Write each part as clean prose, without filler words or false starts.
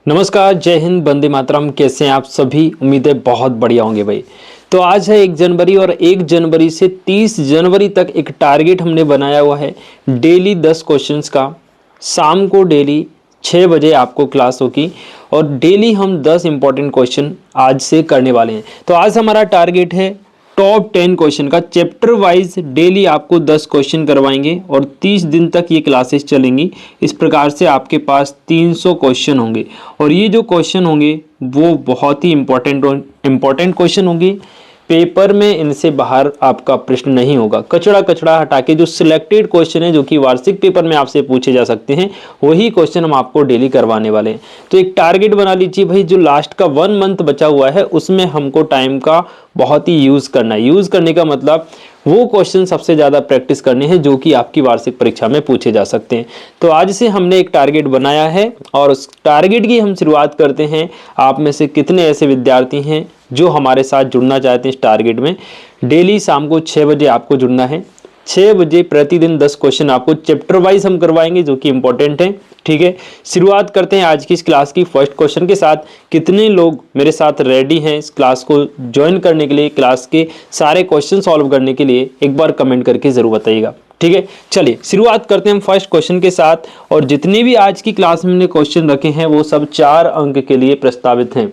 नमस्कार, जय हिंद, वंदे मातरम। कैसे हैं आप सभी? उम्मीदें बहुत बढ़िया होंगे भाई। तो आज है 1 जनवरी और 1 जनवरी से 30 जनवरी तक एक टारगेट हमने बनाया हुआ है डेली 10 क्वेश्चंस का। शाम को डेली 6 बजे आपको क्लास होगी और डेली हम 10 इंपॉर्टेंट क्वेश्चन आज से करने वाले हैं। तो आज हमारा टारगेट है टॉप 10 क्वेश्चन का। चैप्टर वाइज डेली आपको 10 क्वेश्चन करवाएंगे और 30 दिन तक ये क्लासेस चलेंगी। इस प्रकार से आपके पास 300 क्वेश्चन होंगे और ये जो क्वेश्चन होंगे वो बहुत ही इंपॉर्टेंट क्वेश्चन होंगे। पेपर में इनसे बाहर आपका प्रश्न नहीं होगा। कचड़ा कचड़ा हटा के जो सिलेक्टेड क्वेश्चन है जो कि वार्षिक पेपर में आपसे पूछे जा सकते हैं, वही क्वेश्चन हम आपको डेली करवाने वाले हैं। तो एक टारगेट बना लीजिए भाई, जो लास्ट का 1 मंथ बचा हुआ है उसमें हमको टाइम का बहुत ही यूज़ करना है। यूज़ करने का मतलब वो क्वेश्चन सबसे ज़्यादा प्रैक्टिस करने हैं जो कि आपकी वार्षिक परीक्षा में पूछे जा सकते हैं। तो आज से हमने एक टारगेट बनाया है और उस टारगेट की हम शुरुआत करते हैं। आप में से कितने ऐसे विद्यार्थी हैं जो हमारे साथ जुड़ना चाहते हैं इस टारगेट में? डेली शाम को 6 बजे आपको जुड़ना है। 6 बजे प्रतिदिन 10 क्वेश्चन आपको चैप्टर वाइज हम करवाएंगे जो कि इंपॉर्टेंट है। ठीक है, शुरुआत करते हैं आज की इस क्लास की फर्स्ट क्वेश्चन के साथ। कितने लोग मेरे साथ रेडी हैं इस क्लास को ज्वाइन करने के लिए, क्लास के सारे क्वेश्चन सॉल्व करने के लिए? एक बार कमेंट करके ज़रूर बताइएगा। ठीक है, चलिए शुरुआत करते हैं हम फर्स्ट क्वेश्चन के साथ। और जितने भी आज की क्लास में हमने क्वेश्चन रखे हैं वो सब 4 अंक के लिए प्रस्तावित हैं।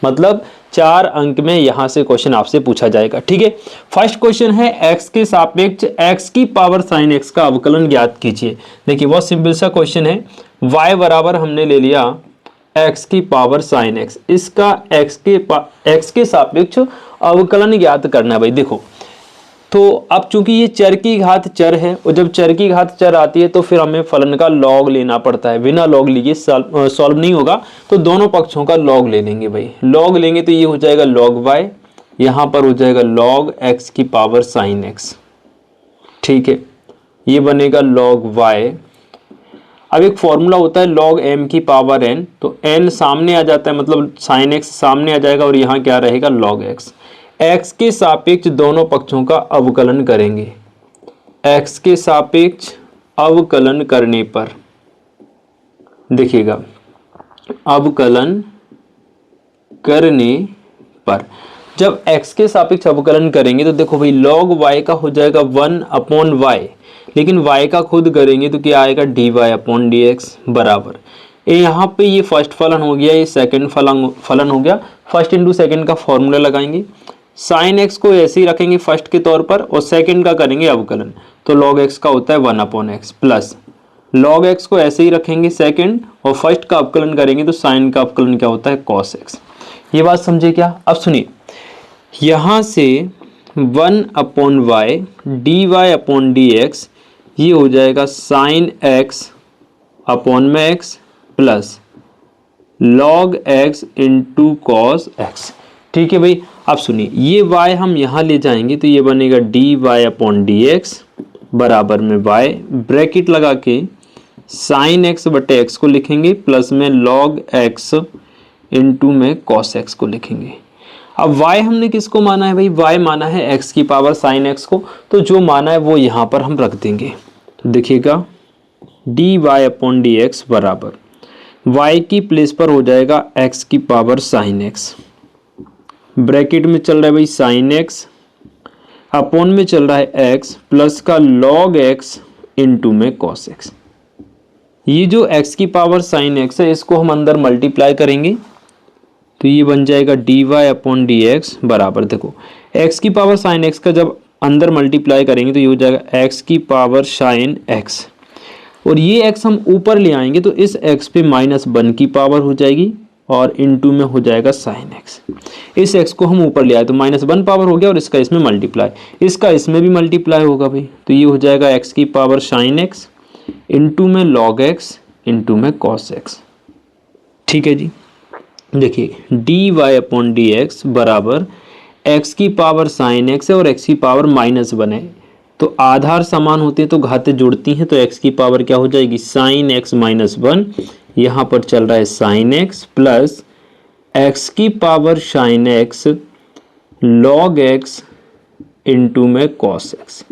मतलब 4 अंक में यहां से क्वेश्चन आपसे पूछा जाएगा। ठीक है, फर्स्ट क्वेश्चन है x के सापेक्ष x की पावर साइन x का अवकलन ज्ञात कीजिए। देखिए बहुत सिंपल सा क्वेश्चन है। y बराबर हमने ले लिया x की पावर साइन x, इसका x के सापेक्ष अवकलन ज्ञात करना है भाई। देखो तो अब चूंकि ये चर की घात चर है और जब चर की घात चर आती है तो फिर हमें फलन का लॉग लेना पड़ता है। बिना लॉग लिए सॉल्व नहीं होगा, तो दोनों पक्षों का लॉग ले लेंगे भाई। लॉग लेंगे तो ये हो जाएगा लॉग y, यहाँ पर हो जाएगा लॉग x की पावर साइन x। ठीक है, ये बनेगा लॉग y। अब एक फॉर्मूला होता है लॉग m की पावर n, तो n सामने आ जाता है, मतलब साइन x सामने आ जाएगा और यहाँ क्या रहेगा लॉग x। x के सापेक्ष दोनों पक्षों का अवकलन करेंगे। x के सापेक्ष अवकलन करने पर देखिएगा, अवकलन करने पर जब x के सापेक्ष अवकलन करेंगे तो देखो भाई लॉग y का हो जाएगा 1/y, लेकिन y का खुद करेंगे तो क्या आएगा dy/dx बराबर। यहाँ पे ये फर्स्ट फलन हो गया, ये सेकंड फलन हो गया। फर्स्ट इंटू सेकंड का फॉर्मूला लगाएंगे। साइन x को ऐसे ही रखेंगे फर्स्ट के तौर पर और सेकंड का करेंगे अवकलन, तो log x का होता है 1/x प्लस log x को ऐसे ही रखेंगे सेकंड और फर्स्ट का अवकलन करेंगे तो साइन का अवकलन क्या होता है cos x। ये बात समझे क्या? अब सुनिए, यहाँ से 1/y dy/dx ये हो जाएगा साइन x अपॉन में x plus log x into cos x। ठीक है भाई, अब सुनिए ये y हम यहाँ ले जाएंगे तो ये बनेगा dy/dx बराबर में y, ब्रैकेट लगा के साइन x बटे x को लिखेंगे प्लस में log x इंटू में cos x को लिखेंगे। अब y हमने किसको माना है भाई? y माना है x की पावर साइन x को, तो जो माना है वो यहाँ पर हम रख देंगे। तो देखिएगा dy/dx बराबर y की प्लेस पर हो जाएगा x की पावर साइन x, ब्रैकेट में चल रहा है भाई साइन x अपॉन में चल रहा है x प्लस का log x इंटू में cos x। ये जो x की पावर साइन x है इसको हम अंदर मल्टीप्लाई करेंगे तो ये बन जाएगा dy/dx बराबर, देखो x की पावर साइन x का जब अंदर मल्टीप्लाई करेंगे तो ये हो जाएगा x की पावर साइन x और ये x हम ऊपर ले आएंगे तो इस x पे -1 की पावर हो जाएगी और इनटू में हो जाएगा साइन x। इस x को हम ऊपर ले आए तो -1 पावर हो गया और इसका इसमें मल्टीप्लाई, इसका इसमें भी मल्टीप्लाई होगा भाई, तो ये हो जाएगा x की पावर साइन x इंटू में log x इंटू में cos x। ठीक है जी, देखिए dy/dx बराबर x की पावर साइन x है और x की पावर -1 है, तो आधार समान होते हैं तो घातें जुड़ती हैं, तो x की पावर क्या हो जाएगी साइन x -1, यहाँ पर चल रहा है साइन x प्लस x की power sine x log x into में cos x।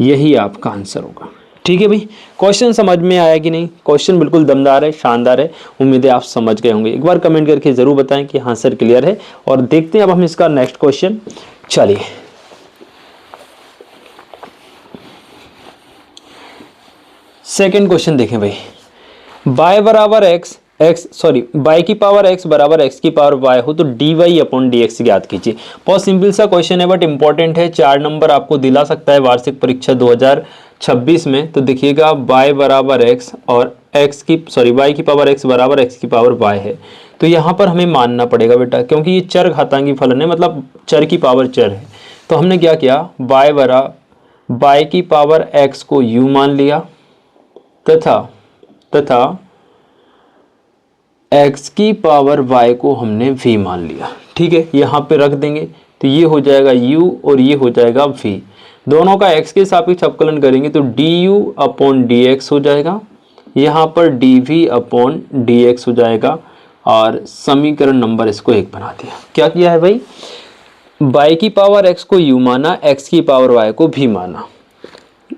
यही आपका आंसर होगा। ठीक है भाई, क्वेश्चन समझ में आया कि नहीं? क्वेश्चन बिल्कुल दमदार है, शानदार है, उम्मीद है आप समझ गए होंगे। एक बार कमेंट करके जरूर बताएं कि हाँ सर क्लियर है। और देखते हैं अब हम इसका नेक्स्ट क्वेश्चन। चलिए सेकंड क्वेश्चन देखें भाई। बाय बराबर बाय की पावर एक्स बराबर एक्स की पावर वाई हो तो d y upon d x ज्ञात कीजिए। बहुत सिंपल सा क्वेश्चन है बट इंपॉर्टेंट है, 4 नंबर आपको दिला सकता है वार्षिक परीक्षा 2026 में। तो देखिएगा बाय बराबर एक्स और बाय की पावर एक्स बराबर एक्स की पावर वाई है। तो यहाँ पर हमें मानना पड़ेगा बेटा, क्योंकि ये चर घातांकी फलन है, मतलब चर की पावर चर है। तो हमने क्या किया, बाय की पावर एक्स को यू मान लिया तथा x की पावर y को हमने v मान लिया। ठीक है, यहाँ पे रख देंगे तो ये हो जाएगा u और ये हो जाएगा v। दोनों का x के सापेक्ष अवकलन करेंगे तो du अपॉन dx हो जाएगा, यहाँ पर dv अपॉन dx हो जाएगा। और समीकरण नंबर इसको 1 बना दिया। क्या किया है भाई, y की पावर x को u माना, x की पावर y को v माना।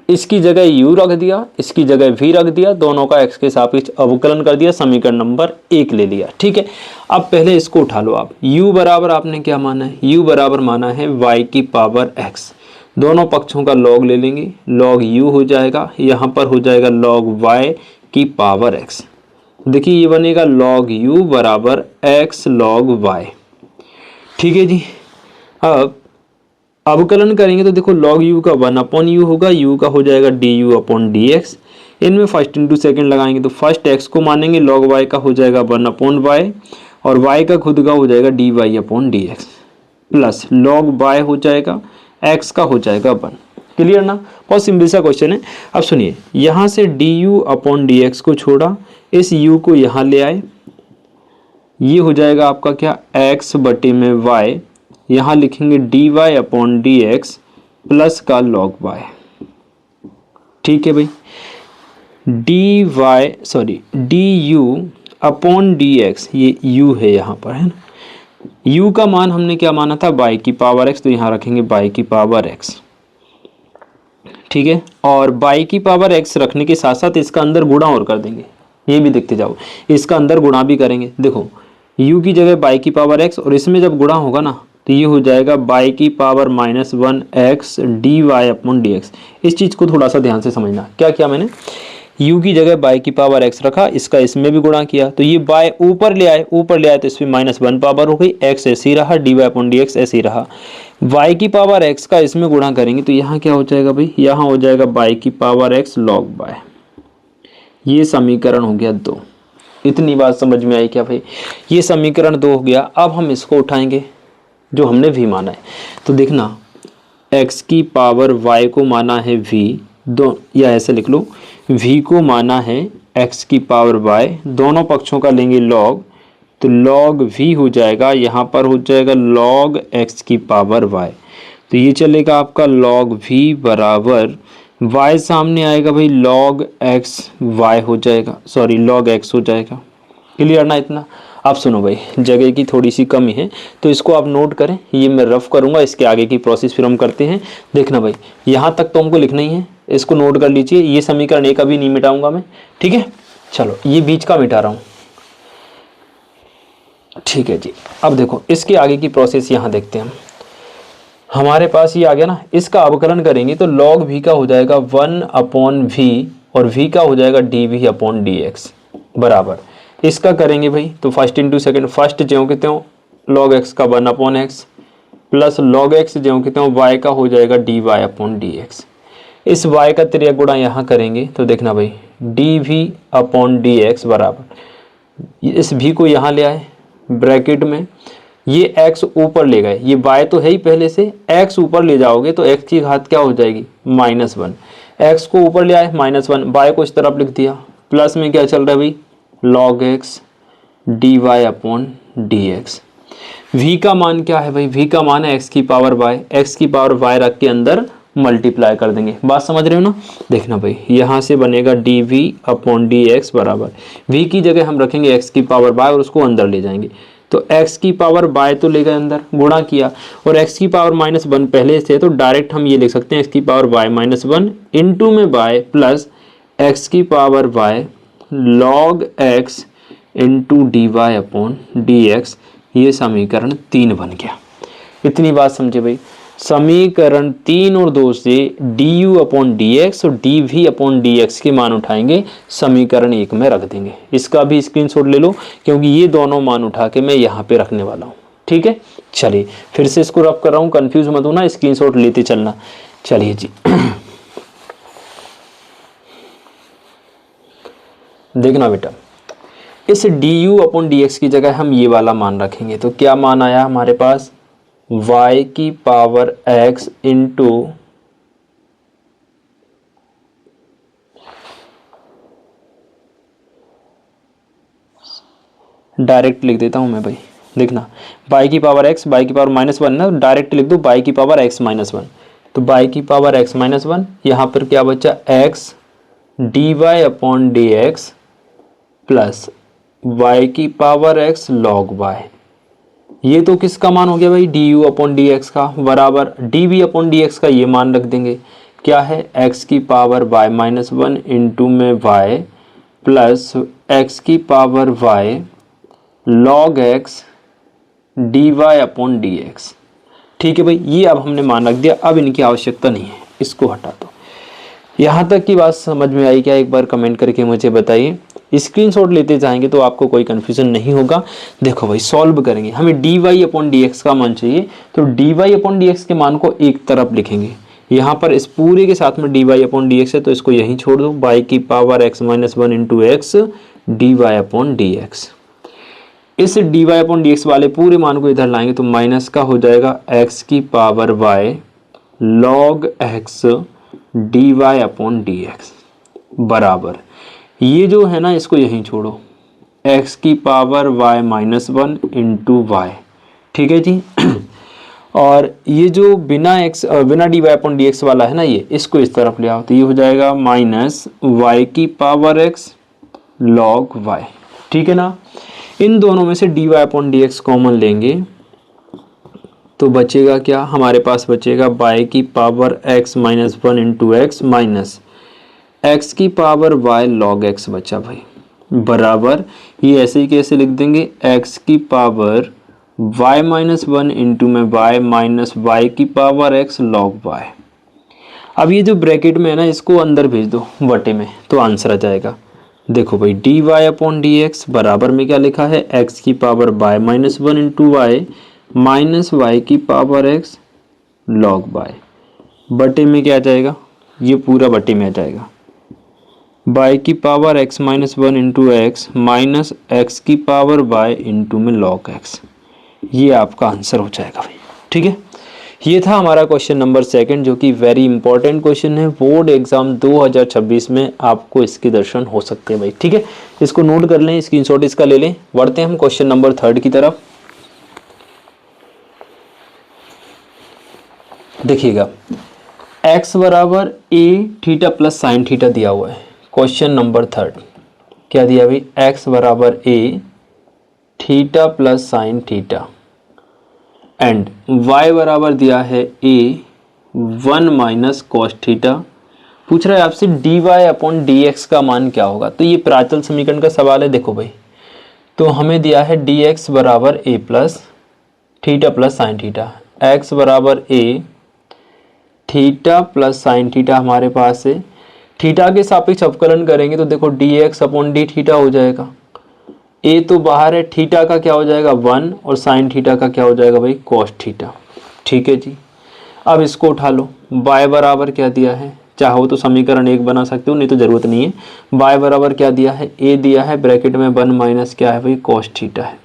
इसकी जगह u रख दिया, इसकी जगह v रख दिया, दोनों का x के सापेक्ष अवकलन कर दिया, समीकरण नंबर 1 ले लिया। ठीक है, अब पहले इसको उठा लो आप। u बराबर आपने क्या माना है, u बराबर माना है y की पावर x। दोनों पक्षों का log ले लेंगे, log u हो जाएगा, यहाँ पर हो जाएगा log y की पावर x। देखिए ये बनेगा log u बराबर x log y। ठीक है जी, अब अवकलन करेंगे तो देखो log u का 1 अपॉन u होगा, u का हो जाएगा du अपॉन dx। इनमें फर्स्ट इंटू सेकेंड लगाएंगे तो फर्स्ट x को मानेंगे, log y का हो जाएगा 1 अपॉन y और y का खुद का हो जाएगा dy upon dx plus log y हो जाएगा, x का हो जाएगा 1। क्लियर ना? बहुत सिंपल सा क्वेश्चन है। अब सुनिए, यहाँ से du अपॉन dx को छोड़ा, इस u को यहाँ ले आए, ये हो जाएगा आपका क्या, x बटे में y, यहाँ लिखेंगे dy अपॉन dx प्लस का log y। ठीक है भाई, du अपॉन dx, ये u है यहाँ पर, है ना। u का मान हमने क्या माना था, y की पावर x, तो यहाँ रखेंगे y की पावर x। ठीक है, और y की पावर x रखने के साथ साथ इसका अंदर गुणा और कर देंगे, ये भी देखते जाओ, इसका अंदर गुणा भी करेंगे। देखो u की जगह y की पावर x और इसमें जब गुणा होगा ना तो ये हो जाएगा y की power -1x dy upon dx। इस चीज़ को थोड़ा सा ध्यान से समझना। क्या किया मैंने, u की जगह y की पावर x रखा, इसका इसमें भी गुणा किया, तो ये y ऊपर ले आए तो इसमें -1 पावर हो गई, x ऐसे ही रहा, dy अपॉन dx ऐसे ही रहा। y की पावर x का इसमें गुणा करेंगे तो यहाँ क्या हो जाएगा भाई, यहाँ हो जाएगा y की पावर x log y। ये समीकरण हो गया 2। इतनी बात समझ में आई क्या भाई? ये समीकरण 2 हो गया। अब हम इसको उठाएंगे जो हमने v माना है। तो देखना, x की पावर y को माना है v, या ऐसे लिख लो, v को माना है x की पावर y, दोनों पक्षों का लेंगे log, तो log v हो जाएगा, यहाँ पर हो जाएगा log x की पावर y। तो ये चलेगा आपका log v बराबर y सामने आएगा भाई, log x y हो जाएगा, log x हो जाएगा। क्लियर ना इतना? अब सुनो भाई, जगह की थोड़ी सी कमी है तो इसको आप नोट करें, ये मैं रफ करूंगा, इसके आगे की प्रोसेस फिर हम करते हैं। देखना भाई, यहाँ तक तो हमको लिखना ही है, इसको नोट कर लीजिए। ये समीकरण 1 अभी नहीं मिटाऊंगा मैं, ठीक है। चलो ये बीच का मिटा रहा हूँ, ठीक है जी। अब देखो इसके आगे की प्रोसेस यहाँ देखते हैं हम। हमारे पास ये आ गया ना, इसका अवकलन करेंगे तो log v का हो जाएगा 1 अपॉन v और v का हो जाएगा dv अपॉन dx बराबर, इसका करेंगे भाई तो फर्स्ट इंटू सेकेंड, फर्स्ट ज्यों कहते हो log x का 1 upon x plus log x ज्यों कहते हो y का हो जाएगा dy अपॉन dx। इस y का त्रिया गुणा यहाँ करेंगे तो देखना भाई dv अपॉन dx बराबर, इस v को यहाँ ले आए ब्रैकेट में, ये x ऊपर ले गए, ये y तो है ही पहले से, x ऊपर ले जाओगे तो x की घात क्या हो जाएगी, -1। x को ऊपर ले आए -1, y को इस तरफ लिख दिया, प्लस में क्या चल रहा है भाई, log x dy upon dx। v का मान क्या है भाई, v का मान है x की पावर y, x की पावर y रख के अंदर मल्टीप्लाई कर देंगे। बात समझ रहे हो ना? देखना भाई, यहाँ से बनेगा dv अपॉन dx बराबर, v की जगह हम रखेंगे x की पावर y और उसको अंदर ले जाएंगे, तो x की पावर y तो ले गए अंदर, गुणा किया, और x की पावर -1 पहले से, तो डायरेक्ट हम ये लिख सकते हैं x की पावर y -1 इंटू में y प्लस एक्स की power y log x into d y upon d x, ये समीकरण 3 बन गया। इतनी बात समझे भाई। समीकरण 3 और 2 से d u upon d x और d v upon d x के मान उठाएंगे, समीकरण 1 में रख देंगे। इसका भी स्क्रीनशॉट ले लो, क्योंकि ये दोनों मान उठा के मैं यहाँ पे रखने वाला हूँ। ठीक है, चलिए फिर से इसको रब कर रहा हूँ, कंफ्यूज मत होना, स्क्रीनशॉट लेते चलना। चलिए जी देखना बेटा, इस D u upon d x की जगह हम ये वाला मान रखेंगे, तो क्या मान आया हमारे पास, y की पावर x इंटू डायरेक्ट लिख देता हूं मैं भाई, देखना y की पावर x, y की पावर -1 ना, डायरेक्ट लिख दो y की पावर x -1, तो y की पावर x -1, यहाँ पर क्या बचा x d y upon d x plus y की पावर x लॉग y। ये तो किसका मान हो गया भाई, d u upon d x का, बराबर d v upon d x का ये मान रख देंगे, क्या है x की पावर y -1 इंटू में y प्लस x की power y log x d y upon d x. ठीक है भाई, ये अब हमने मान रख दिया, अब इनकी आवश्यकता नहीं है, इसको हटा दो। यहाँ तक की बात समझ में आई क्या, एक बार कमेंट करके मुझे बताइए। स्क्रीनशॉट लेते जाएंगे तो आपको कोई कन्फ्यूजन नहीं होगा। देखो भाई सॉल्व करेंगे, हमें d y upon d x का मान चाहिए, तो d y upon d x के मान को एक तरफ लिखेंगे, यहाँ पर इस पूरे के साथ में d y upon d x है, तो इसको यहीं छोड़ दो, वाई की power x -1 into x d y upon d x. इस d y upon d x वाले पूरे मान को इधर लाएंगे तो माइनस का हो जाएगा x की power y log x d y upon d x, बराबर ये जो है ना इसको यहीं छोड़ो, x की पावर y -1 इंटू वाई। ठीक है जी और ये जो बिना d y upon d x वाला है ना, ये इसको इस तरफ ले आओ, तो ये हो जाएगा माइनस वाई की पावर x लॉग y। ठीक है ना, इन दोनों में से d y upon d x common लेंगे तो बचेगा क्या, हमारे पास बचेगा y की power x -1 into x minus x की पावर y लॉग x बचा भाई, बराबर ये ऐसे ही कैसे लिख देंगे, x की पावर y -1 इंटू में y माइनस y की पावर x लॉग y। अब ये जो ब्रैकेट में है ना, इसको अंदर भेज दो बटे में, तो आंसर आ जाएगा। देखो भाई d y upon d x बराबर में क्या लिखा है, x की power y -1 into y minus y की पावर x लॉग y, बटे में क्या आ जाएगा, ये पूरा बटे में आ जाएगा, y की power x -1 into x minus x की पावर y इंटू में लॉग x। ये आपका आंसर हो जाएगा भाई। ठीक है, ये था हमारा क्वेश्चन नंबर 2 जो कि वेरी इंपॉर्टेंट क्वेश्चन है, बोर्ड एग्जाम 2026 में आपको इसके दर्शन हो सकते हैं भाई। ठीक है, इसको नोट कर लें, स्क्रीनशॉट इसका ले लें। बढ़ते हैं हम क्वेश्चन नंबर 3 की तरफ। देखिएगा x बराबर a theta plus sine theta दिया हुआ है। क्वेश्चन नंबर 3 क्या दिया भाई, x बराबर a theta plus sine theta and y बराबर दिया है a 1 माइनस कॉस थीटा। पूछ रहा है आपसे d y upon d x का मान क्या होगा, तो ये प्राचल समीकरण का सवाल है। देखो भाई, तो हमें दिया है डी एक्स बराबर a plus theta plus sine theta, x बराबर a theta plus sine theta हमारे पास है। थीटा के सापेक्ष अवकलन करेंगे तो देखो D x upon d theta हो जाएगा, ए तो बाहर है, थीटा का क्या हो जाएगा 1 और साइन थीटा का क्या हो जाएगा भाई कॉस थीटा। ठीक है जी, अब इसको उठा लो, y बराबर क्या दिया है, चाहो तो समीकरण 1 बना सकते हो, नहीं तो जरूरत नहीं है। y बराबर क्या दिया है, a दिया है, ब्रैकेट में 1 माइनस क्या है भाई कॉस थीटा है,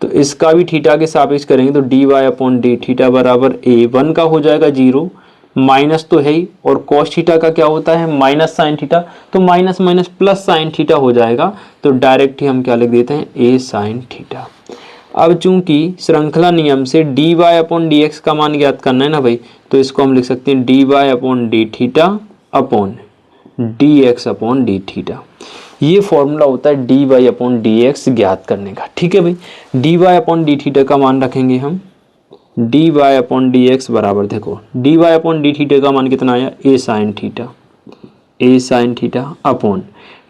तो इसका भी थीटा के सापेक्ष करेंगे तो d y upon d theta बराबर a 1 का हो जाएगा 0, माइनस तो है ही, और कॉस थीटा का क्या होता है माइनस साइन थीटा, तो minus minus plus sine theta हो जाएगा, तो डायरेक्ट ही हम क्या लिख देते हैं a साइन थीटा। अब चूंकि श्रृंखला नियम से d y upon d x का मान ज्ञात करना है ना भाई, तो इसको हम लिख सकते हैं d y upon d theta upon d x upon d theta. ये फॉर्मूला होता है d y upon d x ज्ञात करने का। ठीक है भाई, d y upon d theta का मान रखेंगे हम d y upon d x बराबर, देखो d y upon d theta का मान कितना आया a sine theta a sine theta upon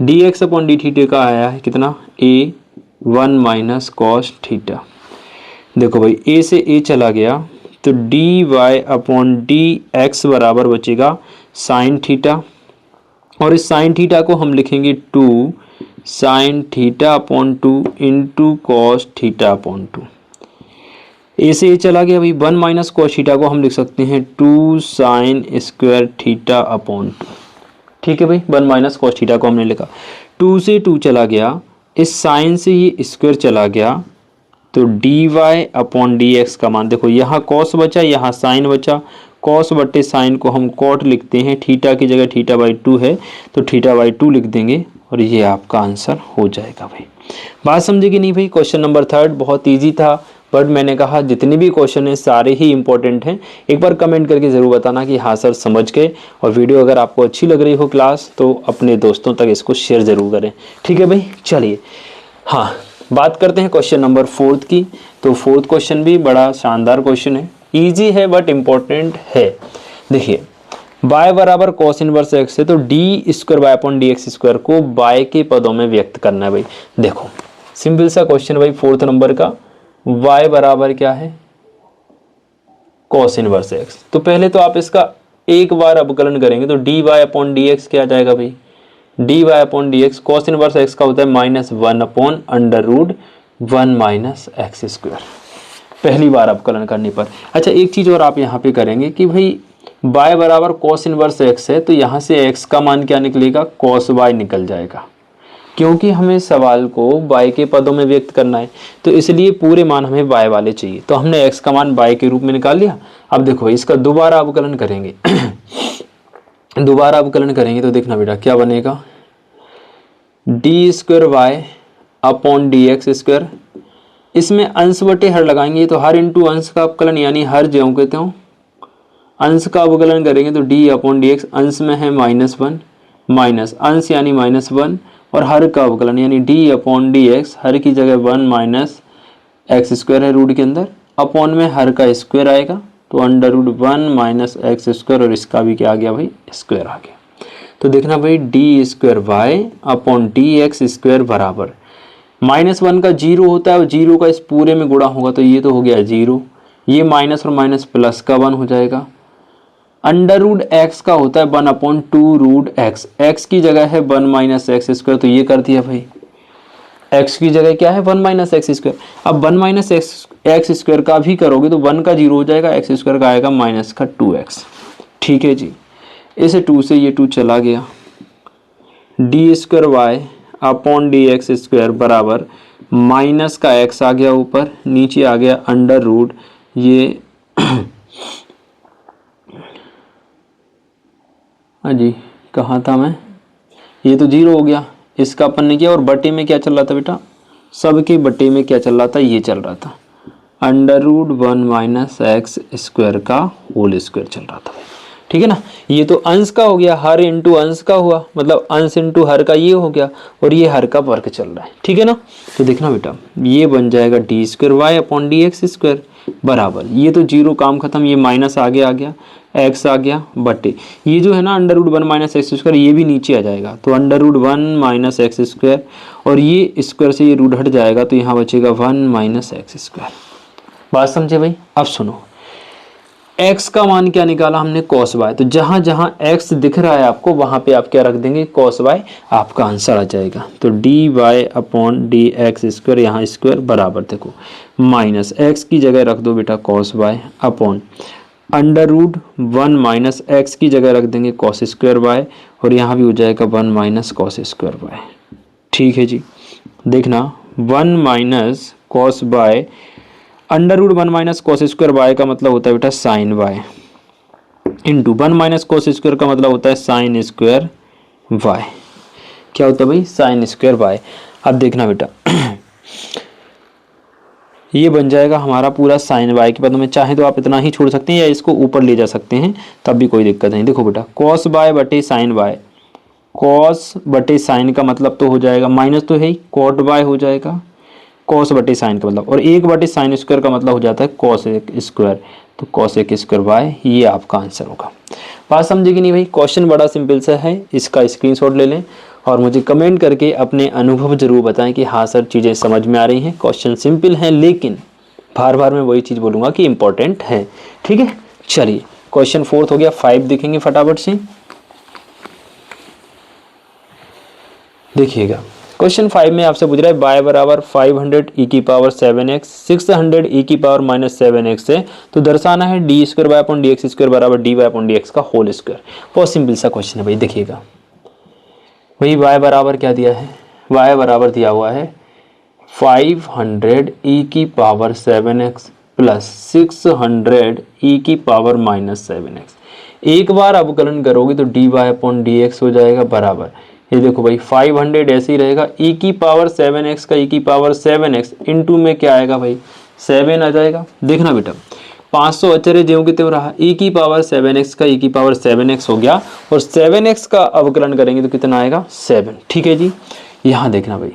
d x upon d theta का आया है कितना, ए 1 माइनस कॉस थीटा। देखो भाई ए से ए चला गया तो d y upon d x बराबर बचेगा साइन थीटा, और इस साइन थीटा को हम लिखेंगे 2 sign theta upon 2 into cos theta upon 2। ए से ए चला गया भाई, 1 माइनस कॉस थीटा को हम लिख सकते हैं 2 साइन स्क्वायर थीटा अपॉन 2। ठीक है भाई, 1 माइनस कॉस थीटा को हमने लिखा, 2 से 2 चला गया, इस साइन से ये स्क्वायर चला गया तो d y upon d x का मान, देखो यहाँ कॉस बचा यहाँ साइन बचा, कॉस बटे साइन को हम कॉट लिखते हैं, थीटा की जगह थीटा बाई 2 है तो थीटा बाई 2 लिख देंगे और ये आपका आंसर हो जाएगा भाई। बात समझे कि नहीं भाई। क्वेश्चन नंबर 3 बहुत ईजी था, बट मैंने कहा जितने भी क्वेश्चन हैं सारे ही इंपॉर्टेंट हैं। एक बार कमेंट करके ज़रूर बताना कि हाँ सर समझ गए, और वीडियो अगर आपको अच्छी लग रही हो क्लास तो अपने दोस्तों तक इसको शेयर ज़रूर करें। ठीक है भाई, चलिए हाँ बात करते हैं क्वेश्चन नंबर 4 की। तो 4th क्वेश्चन भी बड़ा शानदार क्वेश्चन है, ईजी है बट इम्पोर्टेंट है। देखिए y बराबर कॉस इनवर्स एक्स है तो d square y upon d x square को y के पदों में व्यक्त करना है भाई। देखो सिंपल सा क्वेश्चन भाई 4th नंबर का, y बराबर क्या है कॉस इनवर्स एक्स, तो पहले तो आप इसका एक बार अवकलन करेंगे तो d y upon d x क्या आ जाएगा भाई, d y upon d x cos inverse x का होता है -1 upon under root 1 minus x square, पहली बार अवकलन करने पर। अच्छा एक चीज़ और आप यहाँ पे करेंगे कि भाई y बराबर कॉस इनवर्स एक्स है तो यहाँ से x का मान क्या निकलेगा, कॉस y निकल जाएगा, क्योंकि हमें सवाल को y के पदों में व्यक्त करना है तो इसलिए पूरे मान हमें y वाले चाहिए, तो हमने x का मान y के रूप में निकाल लिया। अब देखो इसका दोबारा अवकलन करेंगे दोबारा अवकलन करेंगे तो देखना बेटा क्या बनेगा, d square y upon d x square, इसमें अंश बटे हर लगाएंगे तो हर इंटू अंश का अवकलन यानी हर ज्यों के त्यों अंश का अवकलन करेंगे तो डी अपॉन डी एक्स, अंश में है -1 माइनस अंश यानी -1 और हर का अवकलन यानी डी अपॉन डी एक्स, हर की जगह 1 माइनस एक्स स्क्वायर है रूट के अंदर, अपॉन में हर का स्क्वायर आएगा तो under root 1 minus x square, और इसका भी क्या आ गया भाई स्क्वायर आ गया। तो देखना भाई d square y upon d x square बराबर -1 का 0 होता है और 0 का इस पूरे में गुणा होगा तो ये तो हो गया 0, ये माइनस और माइनस प्लस का 1 हो जाएगा, अंडर रूट एक्स का होता है 1 अपॉन 2 रूट एक्स, एक्स की जगह है 1 माइनस एक्स स्क्वायर तो ये कर दिया भाई, एक्स की जगह क्या है 1 माइनस एक्स स्क्वायर। अब 1 माइनस एक्स स्क्वायर का भी करोगे तो 1 का 0 हो जाएगा, एक्स स्क्वायर का आएगा माइनस का 2x। ठीक है जी, इस 2 से ये 2 चला गया, d square y upon d x square बराबर माइनस का x आ गया ऊपर, नीचे आ गया अंडर रूट ये हाँ जी कहाँ था मैं, ये तो 0 हो गया, इसका अपन ने किया, और बटे में क्या चल रहा था बेटा, सबके बटे में क्या चल रहा था, ये चल रहा था under root 1 minus x square का होल स्क्वायर चल रहा था। ठीक है ना, ये तो अंश का हो गया, हर इंटू अंश का हुआ, मतलब अंश इंटू हर का ये हो गया, और ये हर का वर्ग चल रहा है। ठीक है ना, तो देखना बेटा ये बन जाएगा d square y upon d x square बराबर, ये तो 0 काम खत्म, ये माइनस आगे आ गया, एक्स आ गया बटे ये जो है ना under root 1 minus x square, ये भी नीचे आ जाएगा तो under root 1 minus x square, और ये स्क्वायर से ये रूट हट जाएगा तो यहाँ बचेगा 1 माइनस एक्स स्क्वायर। बात समझे भाई। अब सुनो x का मान क्या निकाला हमने, cos y, तो जहां जहां x दिख रहा है आपको वहां पे आप क्या रख देंगे cos y, आपका आंसर आ जाएगा। तो d y upon d x square, यहाँ स्क्वायर बराबर देखो माइनस x की जगह रख दो बेटा cos y upon under root 1 minus x की जगह रख देंगे cos स्क्वायर y, और यहाँ भी हो जाएगा 1 माइनस cos स्क्वायर y। ठीक है जी, देखना 1 minus cos y under root 1 minus cos square y का मतलब होता है बेटा sine y, into 1 minus cos square का मतलब होता है साइन स्क्वायर वाई। क्या होता है भाई, साइन स्क्वायर वाई। अब देखना बेटा ये बन जाएगा हमारा पूरा साइन वाई के पदों में, चाहे तो आप इतना ही छोड़ सकते हैं या इसको ऊपर ले जा सकते हैं, तब भी कोई दिक्कत नहीं। देखो बेटा कॉस वाई बटे साइन वाई, कॉस बटे साइन का मतलब तो हो जाएगा माइनस तो है ही, कॉट वाई हो जाएगा कॉस बटे साइन का मतलब, और 1 बटे साइन स्क्वायर का मतलब हो जाता है कॉस एक स्क्वायर, तो कॉस एक स्क्वायर वाई, ये आपका आंसर होगा। बात समझे कि नहीं भाई? क्वेश्चन बड़ा सिंपल सा है, इसका स्क्रीनशॉट ले लें और मुझे कमेंट करके अपने अनुभव जरूर बताएं कि हाँ सर चीज़ें समझ में आ रही हैं। क्वेश्चन सिंपल है लेकिन बार बार मैं वही चीज़ बोलूँगा कि इंपॉर्टेंट है। ठीक है, चलिए क्वेश्चन 4 हो गया। 5 देखेंगे फटाफट से। देखिएगा क्वेश्चन 5 में आपसे पूछ रहा है y बराबर 500 e की पावर 7x 600 e की पावर माइनस 7x है, तो दर्शाना है d square y upon d x square बराबर d y upon d x का होल स्क्वायर। बहुत सिंपल सा क्वेश्चन है भाई। देखिएगा वही y बराबर क्या दिया है, y बराबर दिया हुआ है 500 e की पावर 7x प्लस 600 e की पावर माइनस 7x। एक बार अवकलन करोगे तो d y upon d x हो जाएगा बराबर, ये देखो भाई 500 ऐसे ही रहेगा, e की पावर 7x का e की पावर 7x इंटू में क्या आएगा भाई 7 आ जाएगा। देखना बेटा 500 अचर ज्यों की त्यों रहा, e की पावर 7x का e की पावर 7x हो गया और 7x का अवकलन करेंगे तो कितना आएगा 7। ठीक है जी, यहाँ देखना भाई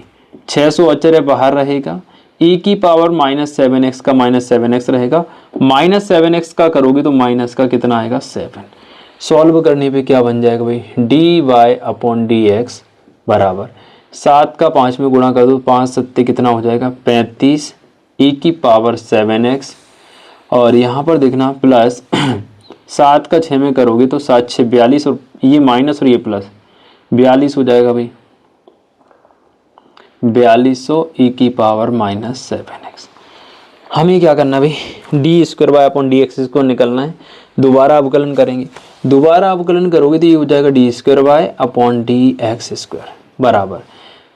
600 अचर बाहर रहेगा, e की पावर माइनस 7x का माइनस 7x रहेगा, माइनस 7x का करोगे तो माइनस का कितना आएगा 7। सॉल्व करने पे क्या बन जाएगा भाई d y upon d x बराबर 7 का 5 में गुणा कर दो, 5 सत्ते कितना हो जाएगा 35 e की पावर 7x और यहाँ पर देखना प्लस 7 का 6 में करोगे तो 7 6 42 और ये माइनस और ये प्लस 42 हो जाएगा भाई 4200 e की पावर माइनस 7x। हमें क्या करना भाई d square y upon d x को निकलना है, दोबारा अवकलन करेंगे, दोबारा अवकलन करोगे तो ये हो जाएगा d square y upon d x square बराबर।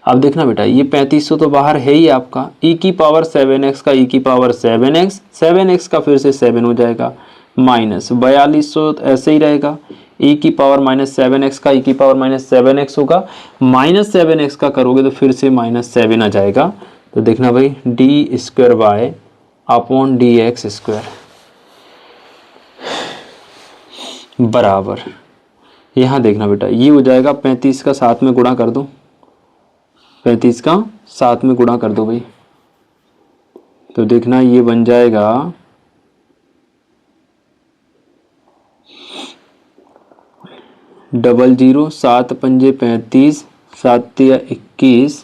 अब देखना बेटा ये 3500 तो बाहर है ही आपका, e की पावर 7x का e की पावर 7x 7x का फिर से 7 हो जाएगा माइनस 4200 ऐसे ही रहेगा, e की पावर माइनस 7x का e की पावर माइनस 7x होगा, माइनस 7x का करोगे तो फिर से माइनस 7 आ जाएगा। तो देखना भाई d square y upon d x square बराबर, यहाँ देखना बेटा ये हो जाएगा 35 का 7 में गुणा कर दो, 35 का 7 में गुणा कर दो भाई, तो देखना ये बन जाएगा 00 7 पंजे 35 7 तिया 21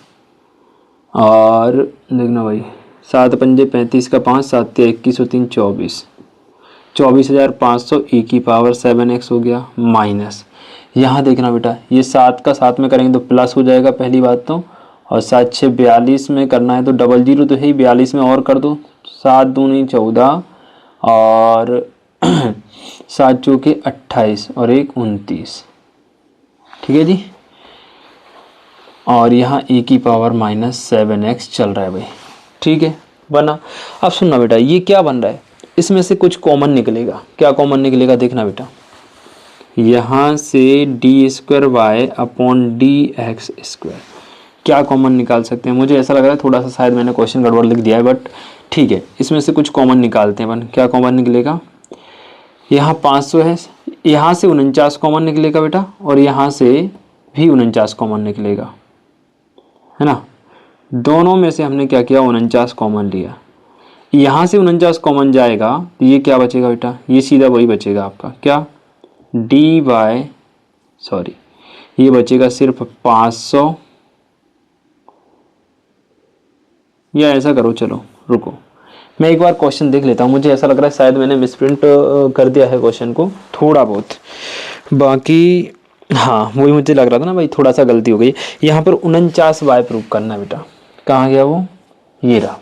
और देखना भाई 7 पंजे 35 का 5 7 तिया 21 और 3 24 24,500 e की पावर 7x हो गया माइनस, यहाँ देखना बेटा ये 7 का 7 में करेंगे तो प्लस हो जाएगा पहली बात तो, और 7 6 42 में करना है तो 00 तो है ही 42 में और कर दो, 7 दूनी 14 और 7 चौके 28 और 1 29। ठीक है जी, और यहाँ e की पावर माइनस 7x चल रहा है भाई। ठीक है बना। अब सुनना बेटा ये क्या बन रहा है, इसमें से कुछ कॉमन निकलेगा। क्या कॉमन निकलेगा देखना बेटा, यहाँ से d square y upon d x square क्या कॉमन निकाल सकते हैं। मुझे ऐसा लग रहा है थोड़ा सा शायद मैंने क्वेश्चन गड़बड़ लिख दिया है, बट ठीक है इसमें से कुछ कॉमन निकालते हैं अपन। क्या कॉमन निकलेगा, यहाँ 500 है, यहाँ से 49 कॉमन निकलेगा बेटा और यहाँ से भी 49 कॉमन निकलेगा, है ना। दोनों में से हमने क्या किया 49 कॉमन लिया, यहाँ से 49 कॉमन जाएगा तो ये क्या बचेगा बेटा, ये सीधा वही बचेगा आपका क्या डी वाई, सॉरी ये बचेगा सिर्फ 500, या ऐसा करो चलो रुको मैं एक बार क्वेश्चन देख लेता हूँ, मुझे ऐसा लग रहा है शायद मैंने मिसप्रिंट कर दिया है क्वेश्चन को थोड़ा बहुत, बाकी हाँ वही मुझे लग रहा था ना भाई थोड़ा सा गलती हो गई। यहाँ पर 49 वाई प्रूव करना है बेटा, कहाँ गया वो, ये रहा,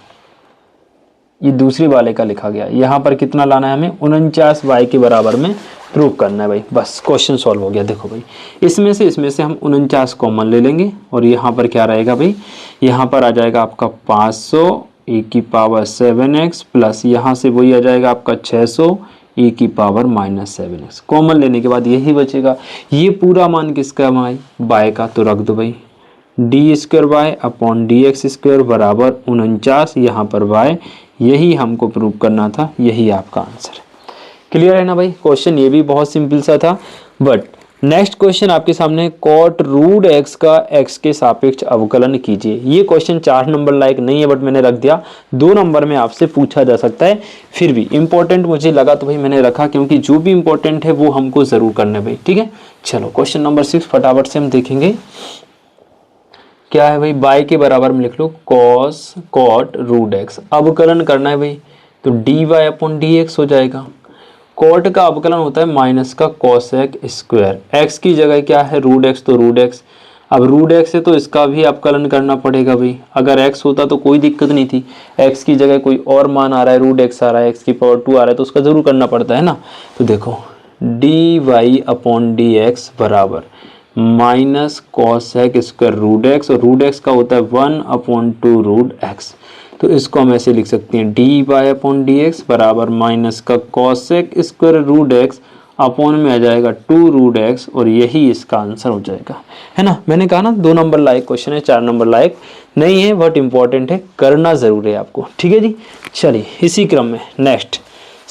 ये दूसरे वाले का लिखा गया, यहाँ पर कितना लाना है हमें 49 वाई के बराबर में प्रूव करना है भाई, बस क्वेश्चन सॉल्व हो गया। देखो भाई इसमें से हम 49 कॉमन ले लेंगे और यहाँ पर क्या रहेगा भाई, यहाँ पर आ जाएगा आपका 500 e की पावर 7x प्लस यहाँ से वही आ जाएगा आपका 600 e की पावर माइनस 7x। कॉमन लेने के बाद यही बचेगा, ये पूरा मान किसका भाई बाय का, तो रख दो भाई d square y upon d x square बराबर 49, यहाँ पर वाई, यही हमको प्रूव करना था, यही आपका आंसर है। क्लियर है ना भाई। क्वेश्चन ये भी बहुत सिंपल सा था, बट नेक्स्ट क्वेश्चन आपके सामने, कॉट रूट एक्स का एक्स के सापेक्ष अवकलन कीजिए। ये क्वेश्चन 4 नंबर लायक नहीं है, बट मैंने रख दिया 2 नंबर में आपसे पूछा जा सकता है। फिर भी इंपॉर्टेंट मुझे लगा तो भाई मैंने रखा, क्योंकि जो भी इंपॉर्टेंट है वो हमको जरूर करना है भाई, ठीक है। चलो क्वेश्चन नंबर 6 फटाफट से हम देखेंगे क्या है भाई। बाय के बराबर में लिख लो कॉस कॉट रूट एक्स, अवकलन करना है भाई, तो d y upon d x हो जाएगा। कॉट का अवकलन होता है माइनस का कॉसेक स्क्वायर, एक्स की जगह क्या है रूट एक्स, तो रूट एक्स। अब रूट एक्स है तो इसका भी अवकलन करना पड़ेगा भाई। अगर एक्स होता तो कोई दिक्कत नहीं थी, एक्स की जगह कोई और मान आ रहा है, रूट एक्स आ रहा है, एक्स की पावर 2 आ रहा है, तो उसका जरूर करना पड़ता है ना। तो देखो d y upon d x बराबर minus cosec square root x, और रूट एक्स का होता है 1/2 रूट एक्स। तो इसको हम ऐसे लिख सकते हैं d y upon d x बराबर माइनस का cosec square root x upon में आ जाएगा 2 रूट एक्स, और यही इसका आंसर हो जाएगा, है ना। मैंने कहा ना 2 नंबर लायक क्वेश्चन है, 4 नंबर लायक नहीं है, बट इंपॉर्टेंट है, करना जरूर है आपको, ठीक है जी। चलिए इसी क्रम में नेक्स्ट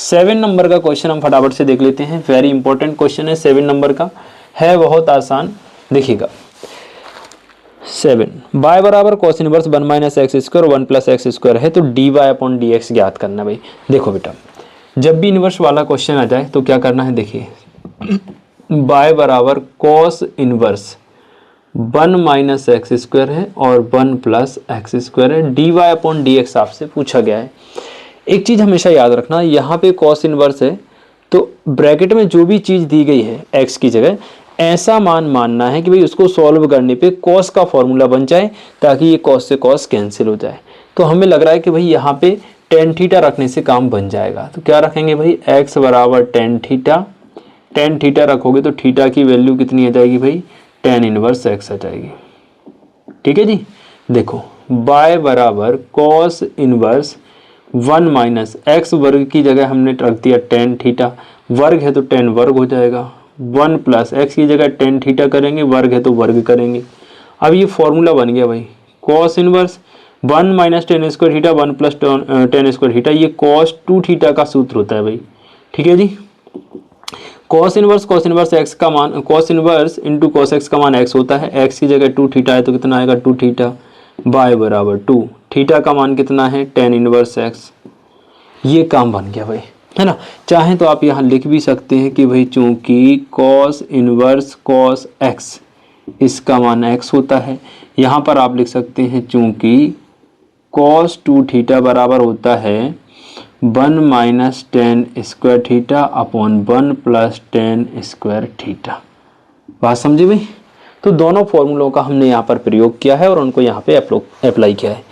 7 नंबर का क्वेश्चन हम फटाफट से देख लेते हैं। वेरी इंपॉर्टेंट क्वेश्चन है, 7 नंबर का है, बहुत आसान। देखिएगा 7 बाय बराबर cos inverse 1 minus x square 1 plus x square है, तो d y upon d x ज्ञात करना भाई। देखो बेटा जब भी इनवर्स वाला क्वेश्चन आ जाए तो क्या करना है, देखिए बाय बराबर cos inverse 1 minus x square है और 1 प्लस एक्स स्क्वायर है, d y upon d x आपसे पूछा गया है। एक चीज हमेशा याद रखना, यहाँ पे कॉस इनवर्स है तो ब्रैकेट में जो भी चीज दी गई है एक्स की जगह, ऐसा मान मानना है कि भाई उसको सॉल्व करने पे कॉस का फॉर्मूला बन जाए, ताकि ये कॉस से कॉस कैंसिल हो जाए। तो हमें लग रहा है कि भाई यहाँ पे टेन थीटा रखने से काम बन जाएगा। तो क्या रखेंगे भाई, एक्स बराबर टेन थीटा रखोगे तो थीटा की वैल्यू कितनी आ जाएगी भाई, टेन इनवर्स एक्स आ जाएगी, ठीक है जी। देखो बाय बराबर कॉस इनवर्स 1 माइनस एक्स वर्ग की जगह हमने रख दिया टेन थीटा, वर्ग है तो टेन वर्ग हो जाएगा, 1 प्लस एक्स की जगह टेन थीटा करेंगे, वर्ग है तो वर्ग करेंगे। अब ये फॉर्मूला बन गया भाई cos inverse 1 minus ten square theta 1 plus ten square theta, ये कॉस 2 थीटा का सूत्र होता है भाई, ठीक है जी। कॉस इनवर्स एक्स का मान, cos inverse into cos x का मान एक्स होता है, एक्स की जगह 2 थीटा है तो कितना आएगा 2 थीटा, बाय बराबर 2, थीटा का मान कितना है टेन इनवर्स एक्स। ये काम बन गया भाई, है ना। चाहे तो आप यहाँ लिख भी सकते हैं कि भाई चूंकि कॉस इनवर्स कॉस एक्स इसका मान एक्स होता है, यहाँ पर आप लिख सकते हैं चूंकि कॉस 2 थीटा बराबर होता है 1 minus ten square theta upon 1 plus ten square theta. बात समझे भाई। तो दोनों फॉर्मूलों का हमने यहाँ पर प्रयोग किया है और उनको यहाँ पे अप्लाई किया है।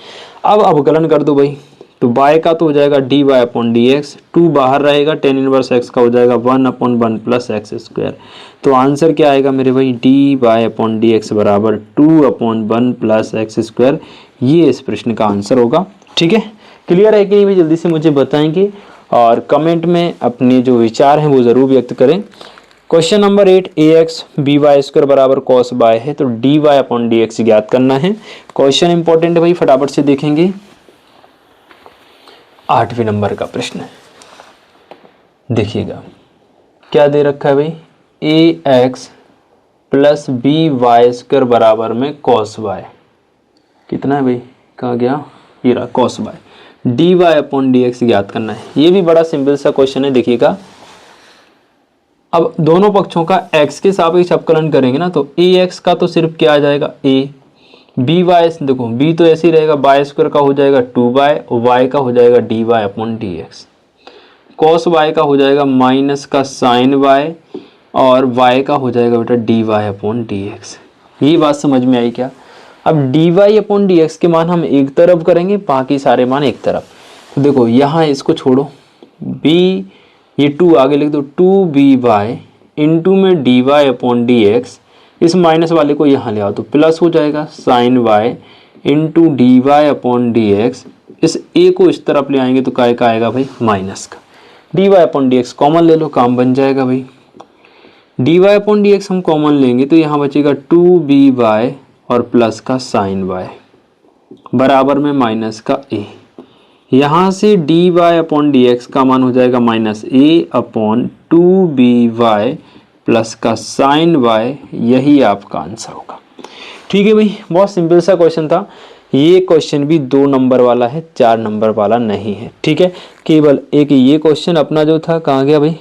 अब अवकलन कर दो भाई, तो बाय का तो हो जाएगा d y upon d x, 2 बाहर रहेगा, टेन इनवर्स एक्स का हो जाएगा 1/1 प्लस एक्स स्क्वायर। तो आंसर क्या आएगा मेरे भाई, d y upon d x बराबर 2/1 प्लस एक्स स्क्वायर। ये इस प्रश्न का आंसर होगा, ठीक है। क्लियर है कि नहीं भाई, जल्दी से मुझे बताएंगे और कमेंट में अपने जो विचार हैं वो ज़रूर व्यक्त करें। Question number 8 a x b y square बराबर कॉस बाय है, तो d y upon d x ज्ञात करना है। क्वेश्चन इंपॉर्टेंट है भाई, फटाफट से देखेंगे। 8वें नंबर का प्रश्न देखिएगा क्या दे रखा है भाई, a x plus b y square बराबर में कॉस वाई, कितना है भाई, कहाँ गया, ये रहा cos y, d y upon d x ज्ञात करना है। ये भी बड़ा सिंपल सा क्वेश्चन है, देखिएगा। अब दोनों पक्षों का x के सापेक्ष अवकलन करेंगे ना, तो ए एक्स का तो सिर्फ क्या आ जाएगा a, बी वाई, देखो b तो ऐसे ही रहेगा, बाय स्क्वायर का हो जाएगा 2y और y का हो जाएगा d y upon d x, cos y का हो जाएगा माइनस का साइन y और y का हो जाएगा बेटा d y upon d x. ये बात समझ में आई क्या। अब d y upon d x के मान हम एक तरफ करेंगे, बाकी सारे मान एक तरफ। तो देखो यहाँ इसको छोड़ो, b ये 2 आगे लिख दो, 2by इंटू में d y upon d x, इस माइनस वाले को यहाँ ले आओ तो प्लस हो जाएगा sine y into d y upon d x, इस a को इस तरफ ले आएंगे तो काय का आएगा भाई माइनस का, d y upon d x common ले लो, काम बन जाएगा भाई। D y upon d x हम कॉमन लेंगे तो यहाँ बचेगा 2by और प्लस का साइन y बराबर में माइनस का a। यहाँ से dy अपॉन डी एक्स का मान हो जाएगा minus a upon 2by plus का साइन वाई, यही आपका आंसर होगा। ठीक है भाई, बहुत सिंपल सा क्वेश्चन था। ये क्वेश्चन भी 2 नंबर वाला है, 4 नंबर वाला नहीं है। ठीक है, केवल एक ये क्वेश्चन अपना जो था कहाँ गया भाई,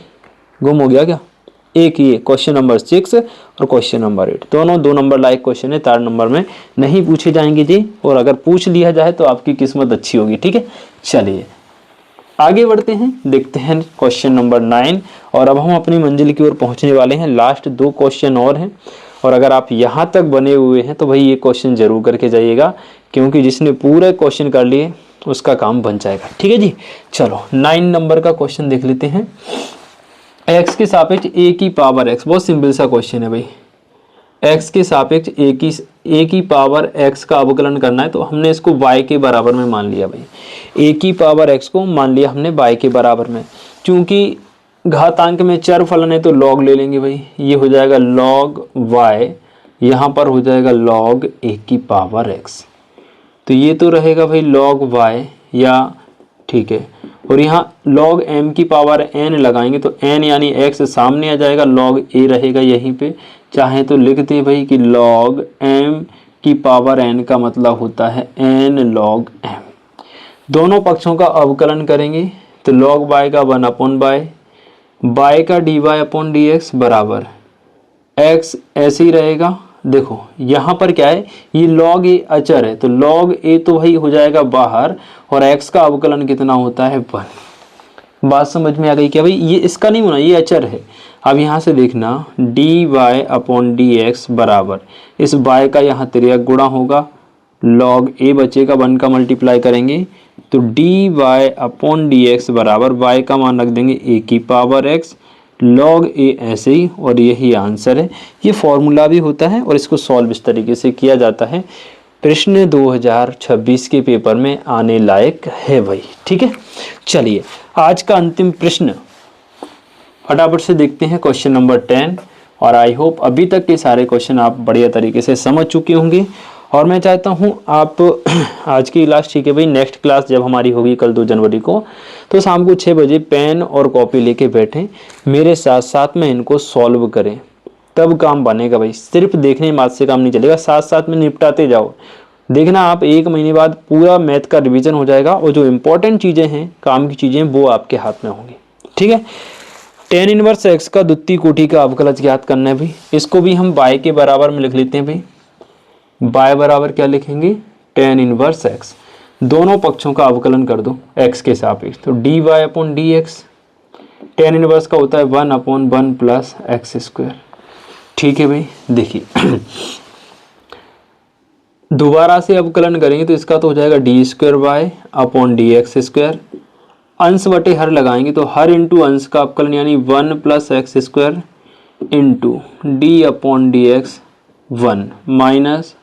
गुम हो गया क्या? एक ये क्वेश्चन नंबर 6 और क्वेश्चन नंबर 8 दोनों 2 नंबर लाइक क्वेश्चन है, 4 नंबर में नहीं पूछे जाएंगे जी, और अगर पूछ लिया जाए तो आपकी किस्मत अच्छी होगी। ठीक है, चलिए आगे बढ़ते हैं, देखते हैं क्वेश्चन नंबर 9, और अब हम अपनी मंजिल की ओर पहुंचने वाले हैं। लास्ट 2 क्वेश्चन और हैं, और अगर आप यहाँ तक बने हुए हैं तो भाई ये क्वेश्चन जरूर करके जाइएगा, क्योंकि जिसने पूरे क्वेश्चन कर लिए उसका काम बन जाएगा। ठीक है जी, चलो 9 नंबर का क्वेश्चन देख लेते हैं। x के सापेक्ष a की पावर x, बहुत सिंपल सा क्वेश्चन है भाई। x के सापेक्ष a की पावर x का अवकलन करना है, तो हमने इसको y के बराबर में मान लिया भाई। a की पावर x को मान लिया हमने y के बराबर में, क्योंकि घातांक में चर फलन है तो log ले लेंगे भाई। ये हो जाएगा log y, यहाँ पर हो जाएगा log a की पावर x, तो ये तो रहेगा भाई log y, या ठीक है, और यहाँ log m की पावर n लगाएंगे तो n यानी x सामने आ जाएगा, log a रहेगा यहीं पे। चाहे तो लिख दें भाई कि log m की पावर n का मतलब होता है n log m। दोनों पक्षों का अवकलन करेंगे तो log y का 1/y, y का dy/dx बराबर x ऐसे ही रहेगा। देखो यहाँ पर क्या है, ये log a अचर है, तो log a तो भाई हो जाएगा बाहर, और x का अवकलन कितना होता है 1। बात समझ में आ गई क्या भाई? ये इसका नहीं होना, ये अचर है। अब यहाँ से देखना dy/dx बराबर इस y का यहाँ तिर्यक गुणा होगा, log a बचेगा, 1 का मल्टीप्लाई करेंगे तो dy/dx बराबर y का मान रख देंगे a की पावर x, log a ऐसे ही, और यही आंसर है। ये फॉर्मूला भी होता है और इसको सॉल्व इस तरीके से किया जाता है। प्रश्न 2026 के पेपर में आने लायक है भाई। ठीक है, चलिए आज का अंतिम प्रश्न फटाफट से देखते हैं, क्वेश्चन नंबर 10। और आई होप अभी तक के सारे क्वेश्चन आप बढ़िया तरीके से समझ चुके होंगे, और मैं चाहता हूं आप आज की क्लास, ठीक है भाई, नेक्स्ट क्लास जब हमारी होगी कल 2 जनवरी को, तो शाम को 6 बजे पेन और कॉपी लेके बैठें, मेरे साथ साथ में इनको सॉल्व करें, तब काम बनेगा भाई। सिर्फ देखने बात से काम नहीं चलेगा, साथ साथ में निपटाते जाओ। देखना आप 1 महीने बाद पूरा मैथ का रिवीजन हो जाएगा, और जो इंपॉर्टेंट चीज़ें हैं, काम की चीज़ें, वो आपके हाथ में होंगी। ठीक है, tan इनवर्स x का द्वितीय कोटि का अवकलज ज्ञात करना है भाई। इसको भी हम y के बराबर में लिख लेते हैं भाई। y बराबर क्या लिखेंगे, tan इनवर्स x, दोनों पक्षों का अवकलन कर दो x के सापेक्ष, तो dy/dx, tan इनवर्स का होता है 1/1 प्लस x²। ठीक है भाई, देखिए दोबारा से अवकलन करेंगे तो इसका तो हो जाएगा d²y/dx², अंश बटे हर लगाएंगे तो हर इंटू अंश का अवकलन यानी 1 plus x² into d/dx 1 minus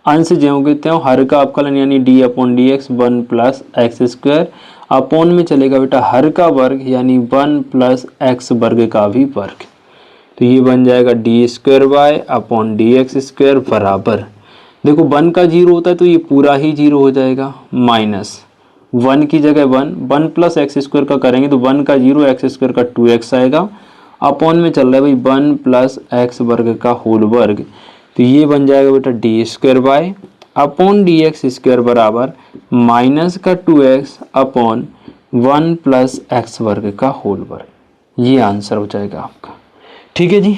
अंश ज्यों त्यों हर का अवकलन यानी d/dx 1 प्लस x², अपॉन में चलेगा बेटा हर का वर्ग यानी 1 प्लस x वर्ग का भी वर्ग, तो ये बन जाएगा d²y/dx² बराबर, देखो 1 का 0 होता है तो ये पूरा ही 0 हो जाएगा, माइनस 1 की जगह 1 प्लस x² का करेंगे तो 1 का 0, x² का 2x आएगा, अपॉन में चल रहा है भाई 1 प्लस x वर्ग का होल वर्ग, तो ये बन जाएगा बेटा d²y/dx² बराबर माइनस का 2x अपॉन 1 प्लस x वर्ग का होल वर्ग, ये आंसर हो जाएगा आपका। ठीक है जी,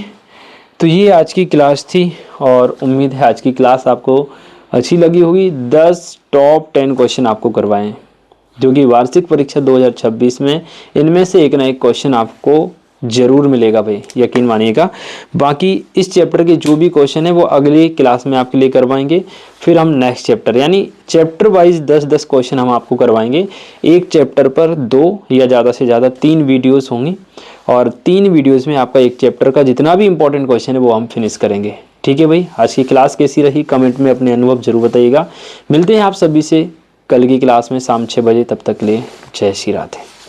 तो ये आज की क्लास थी, और उम्मीद है आज की क्लास आपको अच्छी लगी होगी। 10 टॉप 10 क्वेश्चन आपको करवाए हैं, जो कि वार्षिक परीक्षा 2026 में इनमें से एक ना एक क्वेश्चन आपको जरूर मिलेगा भाई, यकीन मानिएगा। बाकी इस चैप्टर के जो भी क्वेश्चन है वो अगली क्लास में आपके लिए करवाएंगे, फिर हम नेक्स्ट चैप्टर यानी चैप्टर वाइज 10-10 क्वेश्चन हम आपको करवाएंगे। एक चैप्टर पर 2 या ज़्यादा से ज़्यादा 3 वीडियोस होंगी, और 3 वीडियोस में आपका एक चैप्टर का जितना भी इंपॉर्टेंट क्वेश्चन है वो हम फिनिश करेंगे। ठीक है भाई, आज की क्लास कैसी रही कमेंट में अपने अनुभव जरूर बताइएगा। मिलते हैं आप सभी से कल की क्लास में शाम 6 बजे, तब तक ले जय श्री राधे।